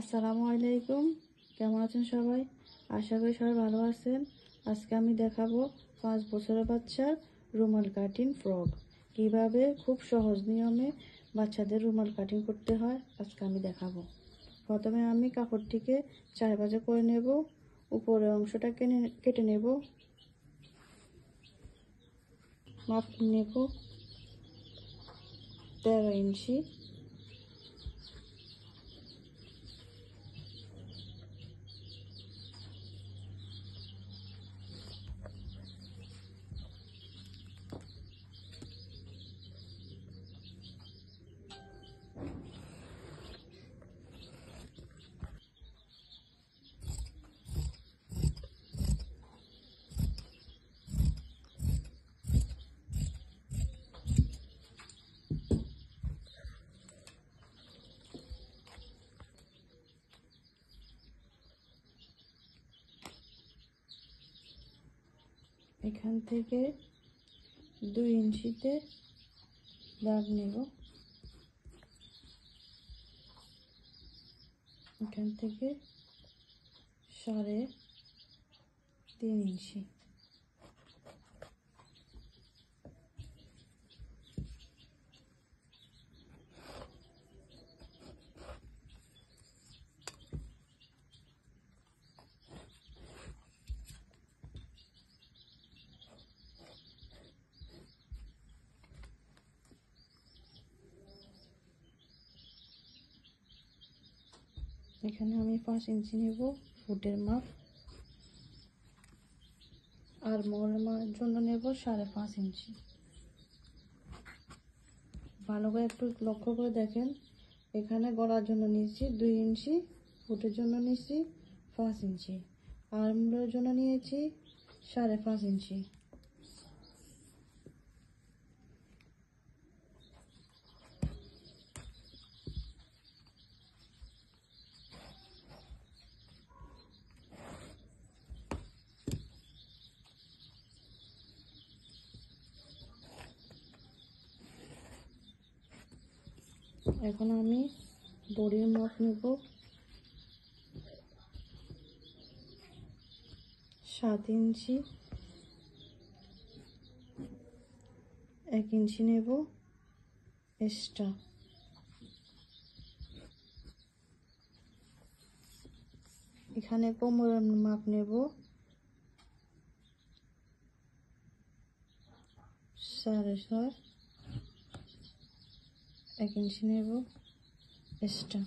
আসসালামু আলাইকুম। কেমন আছেন সবাই? আশা করি সবাই ভালো আছেন। আজকে আমি দেখাবো 5 বছরের বাচ্চার রুমাল কাটিং ফ্রক কিভাবে খুব সহজ নিয়মে বাচ্চাদের রুমাল কাটিং করতে হয় আজকে আমি দেখাবো। প্রথমে আমি কাপড়টিকে 4 ভাঁজে করে নেব। উপরের অংশটা কেটে নেব। মাপ নেব 13 ইঞ্চি। এখান থেকে 2 ইঞ্চিতে দাগ নেব। এখান থেকে 3.5 ইঞ্চি। এখানে আমি 5 ইঞ্চি নেব ফুটের মাপ, আর মোড়ের জন্য নেব 5.5 ইঞ্চি। ভালো করে একটু লক্ষ্য করে দেখেন, এখানে গলার জন্য নিয়েছি 2 ইঞ্চি, ফুটের জন্য নিয়েছি 5 ইঞ্চি, আর মোড়ের জন্য নিয়েছি 5.5 ইঞ্চি। এখন আমি বডির মাপ নেব 7 ইঞ্চি। 1 ইঞ্চি নেব এক্সট্রা। এখানে কোমরের মাপ নেব 6.5। 1 ইঞ্চি নেব এক্সট্রা।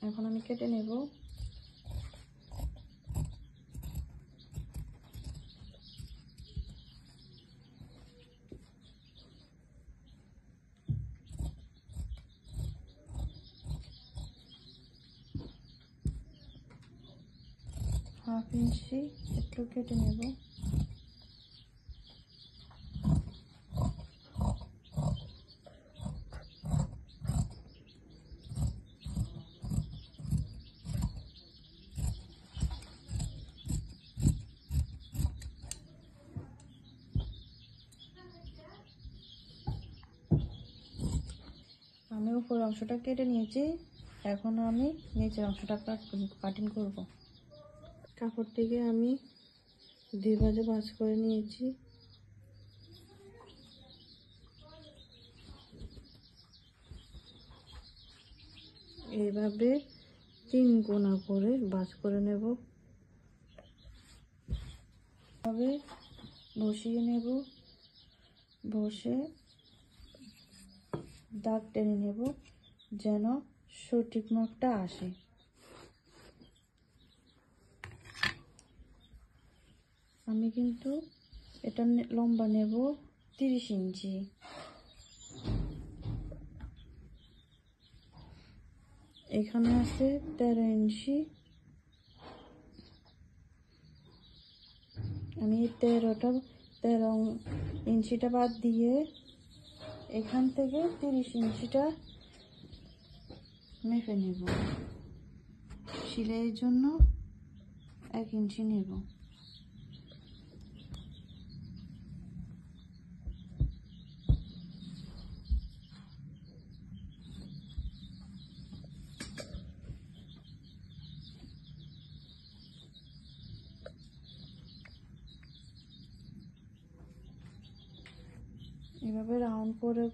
এখন আমি কেটে নেব। হাফ ইঞ্চি একটু কেটে নেব। আমি উপরের অংশটা কেটে নিয়েছি, এখন আমি নিচের অংশটা কাটিং করব। কাপড়টিকে আমি 2 ভাঁজে ভাঁজ করে নিয়েছি। এইভাবে 3 কোনা করে ভাঁজ করে নেব। তবে বসিয়ে নেব, বসে দাগ টেনে নেব যেন সঠিক মাপটা আসে। আমি কিন্তু এটা লম্বা নেব 30 ইঞ্চি। এখানে আছে 13 ইঞ্চি। আমি 13 ইঞ্চিটা বাদ দিয়ে এখান থেকে 30 ইঞ্চিটা মেপে নেব। সেলাইয়ের জন্য 1 ইঞ্চি নেব। এভাবে রাউন্ড করে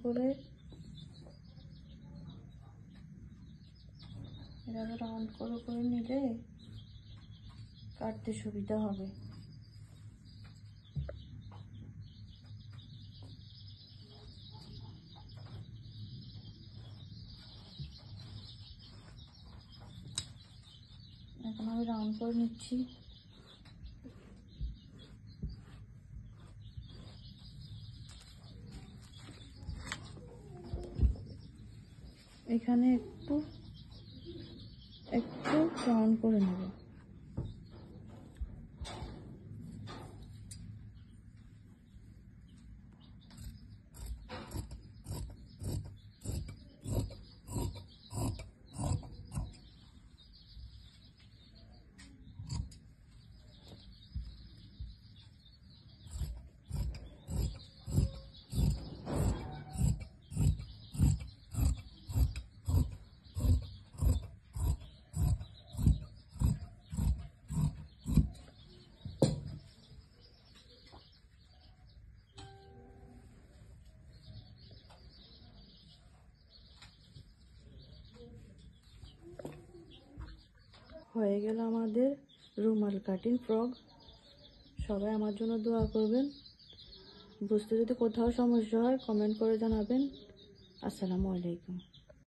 করে নিলে কাটতে সুবিধা হবে। এখন আমি রাউন্ড করে নিচ্ছি। এখানে একটু রাউন্ড করে নেব। হয়ে গেল আমাদের রুমাল কাটিং ফ্রক। সবাই আমার জন্য দোয়া করবেন। বুঝতে যদি কোথাও সমস্যা হয় কমেন্ট করে জানাবেন। আসসালামু আলাইকুম।